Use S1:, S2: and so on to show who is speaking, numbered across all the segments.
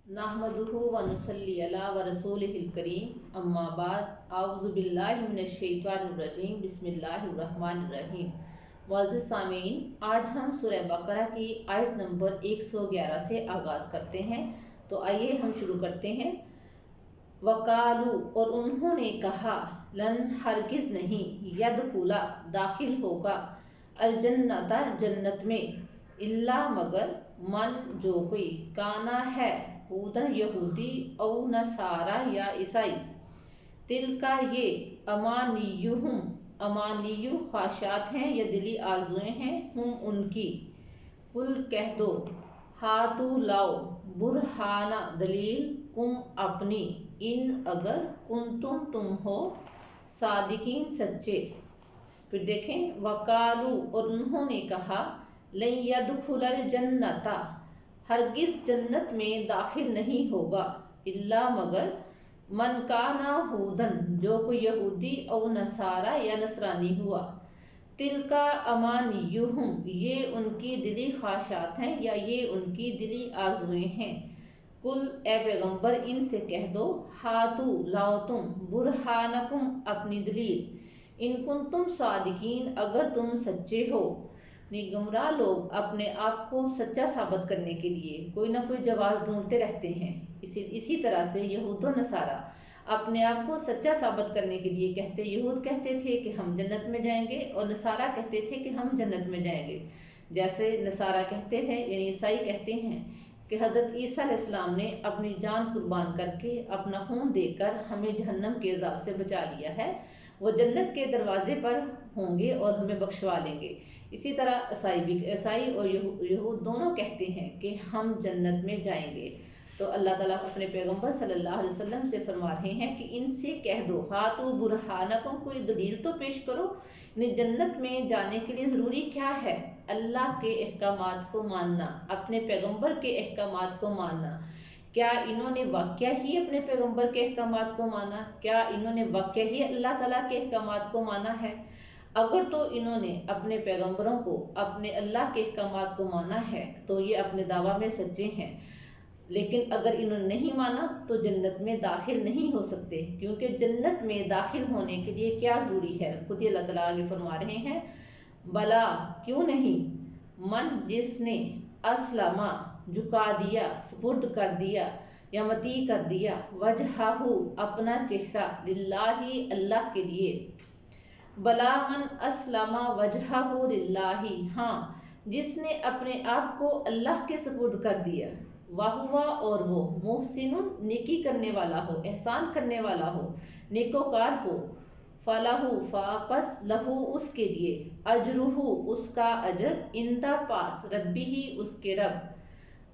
S1: नहमदुहु व नुसल्ली अला व रसूलिहिल करीम अम्मा बाद आऊज़ु बिल्लाहि मिनश शैतानिर रजीम बिस्मिल्लाहिर रहमानिर रहीम। मुअज़्ज़िज़ सामीन, आज हम सूरह बकरा की आयत नंबर 111 से आगाज़ करते हैं। तो आइए हम शुरू करते हैं। वकालू, और उन्होंने कहा, लन हरगिज़ नहीं, यदखुला दाखिल होगा, अलजन्नता जन्नत में, इल्ला मगर, मन जो कोई, काना है, हुदन यहूदी, औ नसारा या ईसाई, तिल का ये, अमानियुहुम अमानियु ख्वाहिशात हैं या दिली आरजुएं हैं, हम उनकी, कुल कह दो, हाथू लाओ, बुरहाना दलील, कुम अपनी, इन अगर, तुम हो, सादिकीन सच्चे। फिर देखें, वकालू, और उन्होंने कहा, लन यदखुलल जन्नता, हरगिज जन्नत में दाखिल नहीं होगा, इल्ला मगर, मन काना हुदन, जो कोई यहूदी, और नसारा या नसरानी हुआ, तिलका अमानियुहुम, ये उनकी दिली ख्वाहिशात हैं या ये उनकी दिली आरजुएं हैं, कुल ए पैगंबर इनसे कह दो, हातू लाओ तुम, बुरहानकुम अपनी दलील, इनकुन तुम सादिकीन अगर तुम सच्चे हो। गुमराह लोग अपने आप को सच्चा साबित करने के लिए कोई ना कोई जवाब ढूंढते रहते हैं। इसी तरह से यहूद व नसारा अपने आप को सच्चा साबित करने के लिए कहते, यहूद कहते थे कि हम जन्नत में जाएंगे और नसारा कहते थे कि हम जन्नत में जाएंगे। जैसे नसारा कहते थे, यानी ईसाई कहते हैं कि हज़रत ईसा अलैहिस्सलाम ने अपनी जान कुर्बान करके, अपना खून देकर हमें जहन्नम के अज़ाब से बचा लिया है, वो जन्नत के दरवाजे पर होंगे और हमें बख्शवा लेंगे। इसी तरह ईसाई और यहूद दोनों कहते हैं कि हम जन्नत में जाएंगे। तो अल्लाह ताला अपने पैगंबर सल्लल्लाहु अलैहि वसल्लम से फरमा रहे हैं कि इनसे कह दो, हातू बुरहानकुम, कोई दलील तो पेश करो। जन्नत में जाने के लिए ज़रूरी क्या है? अल्लाह के अहकामात को मानना, अपने पैगंबर के अहकामात को मानना। क्या इन्होंने वाकया ही अपने पैगंबर के अहकामात को माना? क्या इन्होंने वाकया ही अल्लाह ताला के अहकामात को माना है? अगर तो इन्होंने अपने पैगंबरों को, अपने अल्लाह के अहकामात को माना है तो ये अपने दावा में सच्चे हैं। लेकिन अगर इन्होंने नहीं माना तो जन्नत में दाखिल नहीं हो सकते, क्योंकि जन्नत में दाखिल होने के लिए क्या ज़रूरी है? खुद ही अल्लाह ताला आगे फरमा रहे हैं, बला, क्यों नहीं, मन जिसने, अस्लमा, झुका दिया, सुपुर्द कर दिया या मती कर दिया, वजहाहू, अपना चेहरा, लिल्लाही, अल्लाह के लिए, बला मन अस्लमा वजहाहू लिल्लाही, हाँ, जिसने अपने आप को अल्लाह के सुपुर्द कर दिया, वाहुआ, और वो, मुहसिनुन, नेकी करने वाला हो, एहसान करने वाला हो, नेकोकार हो, फलहू, फापस, लहू, उसके लिए, अजरुहू, उसका अजर, इंदा, पास, रब्बिही, उसके रब,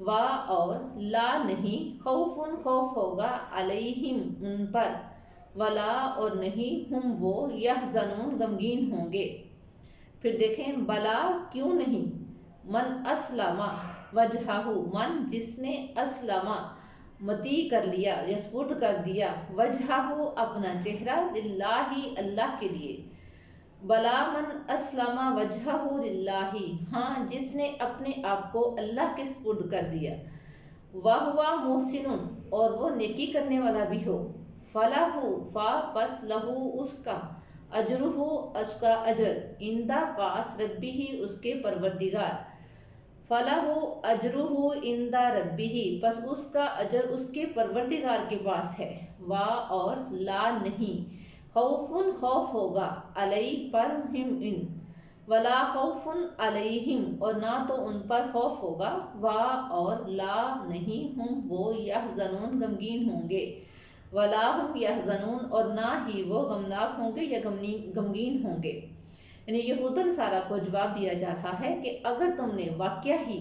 S1: वा, और, ला, नहीं, खौफुन, खौफ होगा, अलैहिम, उन पर, वला, और नहीं, हुम, वो, यहज़नून, गमगीन होंगे। फिर देखें, बला, क्यों नहीं, मन अस्लमा वजहाहू, मन जिसने, अस्लमा, मती कर लिया या सुपुर्द कर दिया, वजहाहू, अपना चेहरा, लिल्लाही, अल्लाह के लिए, बला मन अस्लमा वजहाहू लिल्लाही, हाँ, जिसने अपने आप को अल्लाह के सुपुर्द कर दिया, वहुआ मुहसिनुन, और वो नेकी करने वाला भी हो, फलाहू, फा, पस, लहू, उसका, अजरुहू, उसका अजर, इंदा, पास, रब्बिही, उसके परवरदिगार, फलाहू अजरुहू इंदा रब्बिही, बस उसका अजर उसके परवरदिगार के पास है, वा, और, ला, नहीं, खौफुन, खौफ होगा, अलई, पर, हिम, इन, वला खौफुन अलैहिम, और ना तो उन पर खौफ होगा, वा, और, ला, नहीं, हुम, वो, यहज़नून, गमगीन होंगे, वला हुम यहज़नून, और ना ही वो गमनाक होंगे या गमगीन होंगे। यानी यहूद व नसारा को जवाब दिया जा रहा है कि अगर तुमने वाकया ही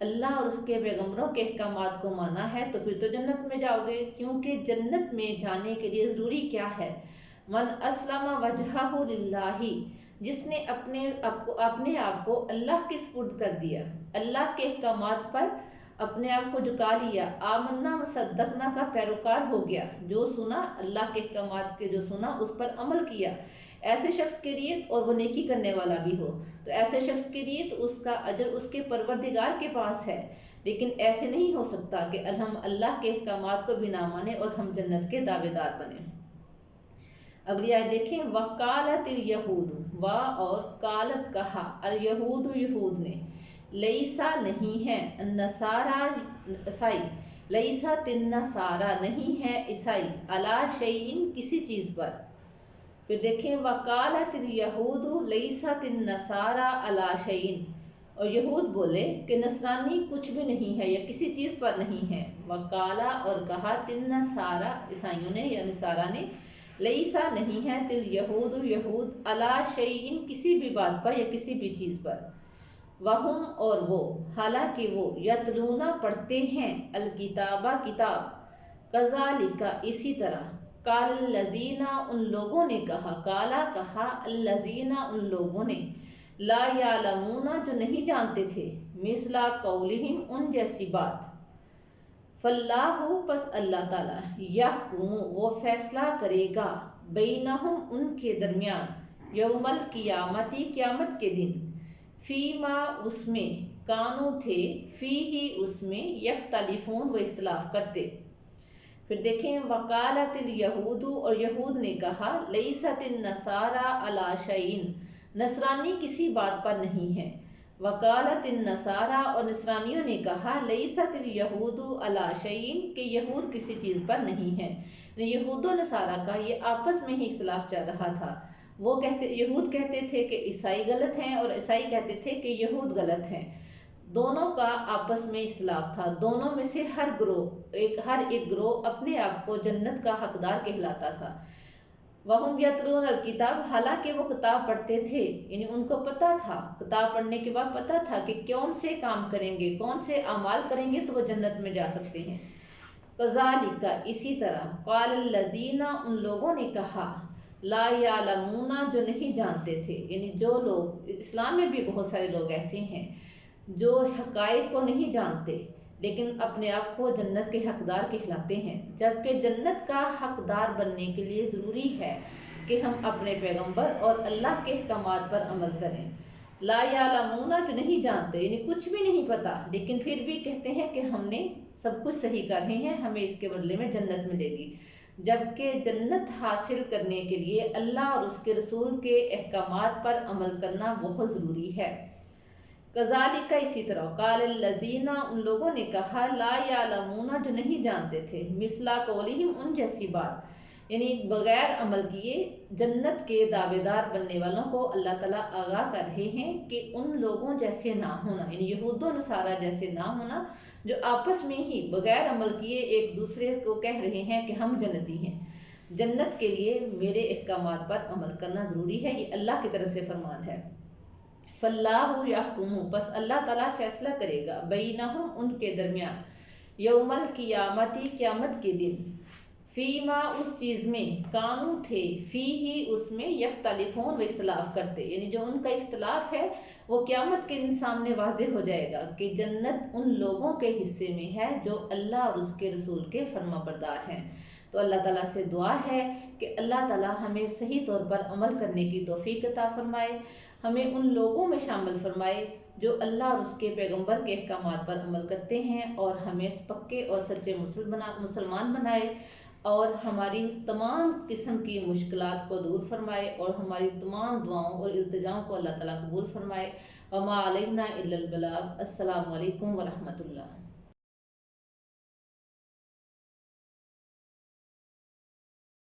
S1: अल्लाह और उसके पैगंबरों के अहकामात को माना है तो फिर तो जन्नत में जाओगे, क्योंकि जन्नत में जाने के लिए ज़रूरी क्या है? मन अस्लमा वजहाहू लिल्लाही, जिसने अपने आप को अल्लाह के सुपुर्द कर दिया, अल्लाह के अहकामात पर अपने आप को झुका लिया, आमन्ना वसद्दकना का पैरोकार हो गया, जो सुना, अल्लाह के अहकामात के जो सुना उस पर अमल किया, ऐसे शख्स के लिए, और वो नेकी करने वाला भी हो, तो ऐसे शख्स के लिए तो उसका अजर उसके परवरदिगार के पास है। لیکن ایسے نہیں ہو سکتا کہ ہم اللہ کے احکامات کو بھی نہ مانیں اور ہم جنت کے دعوے دار بنیں۔ اگلی آیت دیکھیں، وَقَالَتِ الْيَهُودُ، وا اور قالت کہا، الیہود یہود نے، لیسا نہیں ہے، النصارا عیسائی، لیسات النصارا نہیں ہے عیسائی، علی شیء کسی چیز پر۔ پھر دیکھیں وَقَالَتِ الْيَهُودُ لَيْسَتِ النَّصَارَىٰ عَلَىٰ شَيْءٍ، اور یہود بولے کہ نصرانی کچھ بھی نہیں ہے یا کسی چیز پر نہیں ہے۔ وَقَالَ اور کہا، النَّصَارَىٰ عیسائیوں نے یا نصارہ نے، لیسا نہیں ہے الْيَهُودُ یہود، عَلَىٰ شَيْءٍ کسی بھی بات پر یا کسی بھی چیز پر۔ وَهُمْ اور وہ، حالانکہ وہ، یتلون پڑھتے ہیں، الکتابہ کتاب، کذالک اسی طرح، قال الذین ان لوگوں نے کہا، کالا کہا، الذین ان لوگوں نے، لا یعلمون جو نہیں جانتے تھے، مثل قولہم ان جیسی بات، فاللہ پس اللہ تعالی، یحکم وہ فیصلہ کرے گا، بینہم ان کے درمیان، یوم القیامتی قیامت کے دن، فیما اس میں، کانو تھے، فیہ اس میں، یختلفون وہ اختلاف کرتے۔ پھر دیکھیں وقالت الیہود اور یہود نے کہا، لیست النصارى علی شیء نصرانی کسی بات پر نہیں ہے۔ وقالت النصارى اور نصرانیوں نے کہا، لیست الیہود علی شیء کہ یہود کسی چیز پر نہیں ہے۔ یہود و نصارہ کا یہ آپس میں ہی اختلاف چل رہا تھا۔ وہ یہود کہتے تھے کہ عیسائی غلط ہیں اور عیسائی کہتے تھے کہ یہود غلط ہیں۔ دونوں کا آپس میں اختلاف تھا، دونوں میں سے ہر ایک گروہ اپنے آپ کو جنت کا حقدار کہلاتا تھا۔ وَهُمْ يَتْلُونَ الْكِتَابَ حالانکہ وہ کتاب پڑھتے تھے، یعنی ان کو پتہ تھا، کتاب پڑھنے کے بعد پتہ تھا کہ کون سے کام کریں گے، کون سے اعمال کریں گے تو وہ جنت میں جا سکتے ہیں۔ كَذَلِكَ اسی طرح، قَالَ الَّذِينَ ان لوگوں نے کہا، لا یعلمون جو نہیں جانتے تھے، یعنی جو لوگ، اسلام میں بھی بہت سارے لوگ ایسے ہیں جو حقائق کو نہیں جانتے لیکن اپنے آپ کو جنت کے حقدار کہلاتے ہیں، جبکہ جنت کا حقدار بننے کے لیے ضروری ہے کہ ہم اپنے پیغمبر اور اللہ کے احکامات پر عمل کریں۔ لا یعلمون جو نہیں جانتے، یعنی کچھ بھی نہیں پتا، لیکن پھر بھی کہتے ہیں کہ ہم نے سب کچھ صحیح کر رہے ہیں، ہمیں اس کے بدلے میں جنت ملے گی، جبکہ جنت حاصل کرنے کے لیے اللہ اور اس کے رسول کے احکامات پر عمل کرنا بہت ضروری ہے۔ کذالک اسی طرح، قال الذین ان لوگوں نے کہا، لا یعلمون جو نہیں جانتے تھے، مثل قولہم ان جیسی بات، یعنی بغیر عمل کیے جنت کے دعوے دار بننے والوں کو اللہ تعالیٰ آگاہ کر رہے ہیں کہ ان لوگوں جیسے نہ ہونا، یعنی یہود و نصارہ جیسے نہ ہونا جو آپس میں ہی بغیر عمل کیے ایک دوسرے کو کہہ رہے ہیں کہ ہم جنتی ہیں۔ جنت کے لیے میرے احکامات پر عمل کرنا ضروری ہے، یہ اللہ کی طرف سے فرمان ہے۔ فاللہ یحکم پس اللہ تعالیٰ فیصلہ کرے گا، بینہم ان کے درمیان، یوم القیامتی قیامت کے دن، فیما اس چیز میں، کانو تھے، فیہ اس میں، یختلفون وہ اختلاف کرتے، یعنی جو ان کا اختلاف ہے وہ قیامت کے دن سامنے واضح ہو جائے گا کہ جنت ان لوگوں کے حصے میں ہے جو اللہ اور اس کے رسول کے فرما بردار ہیں۔ تو اللہ تعالیٰ سے دعا ہے کہ اللہ تعالیٰ ہمیں صحیح طور پر عمل کرنے کی توفیق عطا فرمائے، ہمیں ان لوگوں میں شامل فرمائے جو اللہ اور اس کے پیغمبر کے احکامات پر عمل کرتے ہیں، اور ہمیں پکے اور سچے مسلمان بنائے، اور ہماری تمام قسم کی مشکلات کو دور فرمائے، اور ہماری تمام دعاؤں اور التجاؤں کو اللہ تعالیٰ قبول فرمائے۔ وما علینا الا البلاغ۔ السلام علیکم ورحمۃ اللہ۔